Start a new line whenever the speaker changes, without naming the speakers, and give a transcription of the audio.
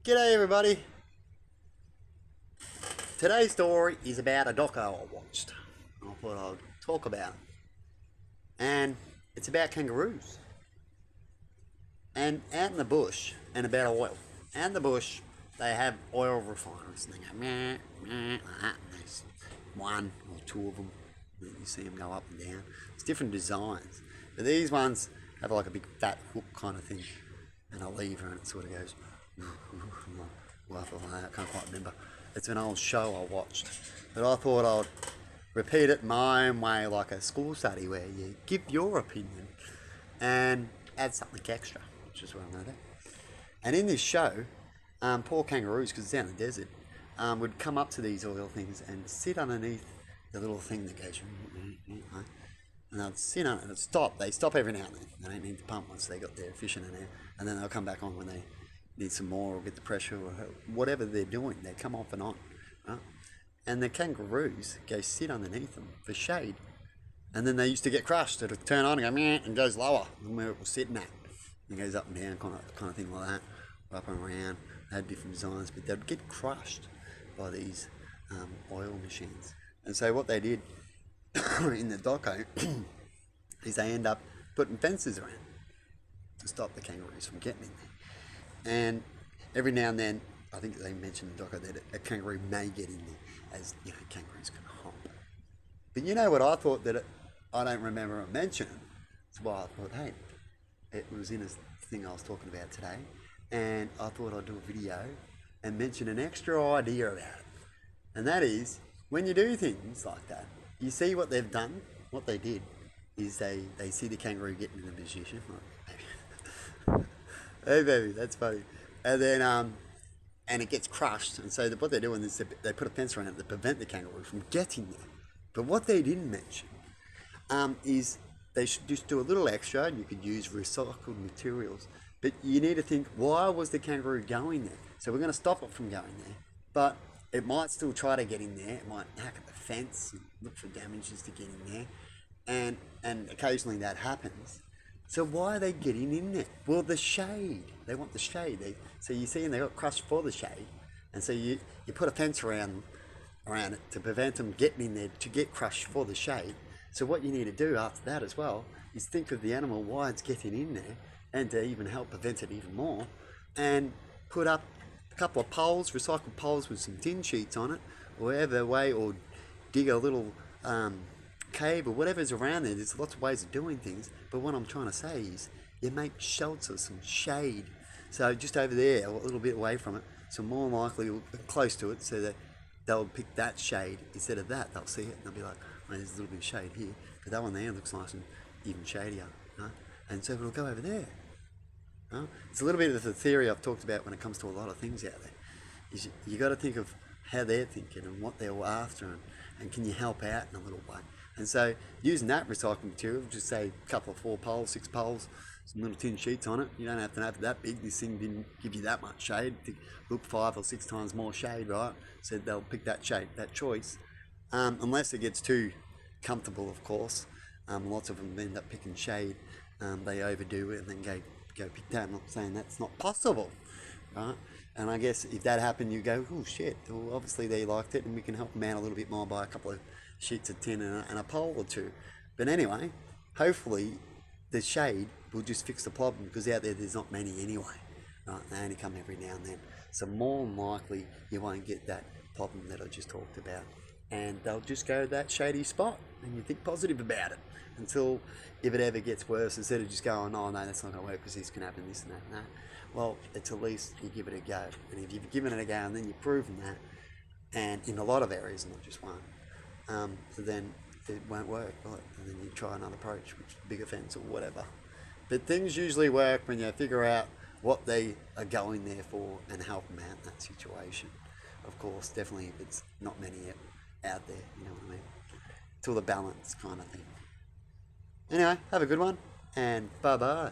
G'day everybody. Today's story is about a doco I watched. I thought I'd talk about it. And it's about kangaroos. And out in the bush, and about oil. Out in the bush, they have oil refineries. And they go meh, meh, like that. And there's one or two of them. You see them go up and down. It's different designs. But these ones have like a big fat hook kind of thing. And a lever, and it sort of goes well, I can't quite remember. It's an old show I watched, but I thought I'd repeat it my own way, like a school study where you give your opinion and add something extra, which is what I'm going to do. And in this show, poor kangaroos, because it's down in the desert, would come up to these oil things and sit underneath the little thing that goes, and they'd sit on it and it'd stop. They stop every now and then. They don't need to pump once they got their fish in there, and then they'll come back on when they need some more or get the pressure or whatever they're doing. They come off and on, right? And the kangaroos go sit underneath them for shade, and then they used to get crushed. It'll turn on and go meh, and goes lower than where it was sitting at. It goes up and down, kind of thing like that, up and around. They had different designs, but they'd get crushed by these oil machines. And so what they did in the doco is they end up putting fences around to stop the kangaroos from getting in there. And every now and then, I think they mentioned in the doco that a kangaroo may get in there, as you know, kangaroos can hop. But you know what I thought that I don't remember it mentioning. That's why I thought, hey, it was in a thing I was talking about today, and I thought I'd do a video and mention an extra idea about it. And that is, when you do things like that, you see what they've done. What they did is they see the kangaroo getting in a position. Like, hey baby, that's funny. And then and it gets crushed. And so what they're doing is they put a fence around it to prevent the kangaroo from getting there. But what they didn't mention is they should just do a little extra, and you could use recycled materials. But you need to think, why was the kangaroo going there? So we're going to stop it from going there. But it might still try to get in there. It might hack at the fence and look for damages to get in there. And occasionally that happens. So why are they getting in there? Well, the shade. They want the shade. So you see, and they got crushed for the shade. And so you put a fence around it to prevent them getting in there to get crushed for the shade. So what you need to do after that as well is think of the animal, why it's getting in there, and to even help prevent it even more, and put up a couple of poles, recycled poles with some tin sheets on it, or whatever way, or dig a little cave or whatever's around there. There's lots of ways of doing things, but what I'm trying to say is you make shelter, some shade. So just over there, a little bit away from it, so more likely close to it, so that they'll pick that shade instead of that. They'll see it and they'll be like, oh, there's a little bit of shade here, but that one there looks nice and even shadier, right? And so it'll go over there. Right? It's a little bit of the theory I've talked about when it comes to a lot of things out there. Is you got to think of how they're thinking and what they're after, and can you help out in a little way. And so using that recycled material, just say a couple of 4 poles, 6 poles, some little tin sheets on it. You don't have to have it that big. This thing didn't give you that much shade. Look, 5 or 6 times more shade, right? So they'll pick that shade, that choice. Unless it gets too comfortable, of course. Lots of them end up picking shade. They overdo it and then go pick that. I'm not saying that's not possible, right? And I guess if that happened, you go, oh shit, well, obviously they liked it, and we can help them out a little bit more by a couple of sheets of tin and a pole or 2. But anyway, hopefully the shade will just fix the problem, because out there's not many anyway, right? They only come every now and then. So more than likely you won't get that problem that I just talked about, and they'll just go to that shady spot, and you think positive about it until if it ever gets worse, instead of just going, oh no, that's not going to work because this can happen, this and that and that. Well, it's at least you give it a go, and if you've given it a go and then you've proven that, and in a lot of areas, not just one, so then it won't work, right? And then you try another approach, which is a bigger fence or whatever. But things usually work when you figure out what they are going there for and help them out in that situation. Of course, definitely if it's not many out there, you know what I mean? Till the balance kind of thing. Anyway, have a good one, and bye-bye.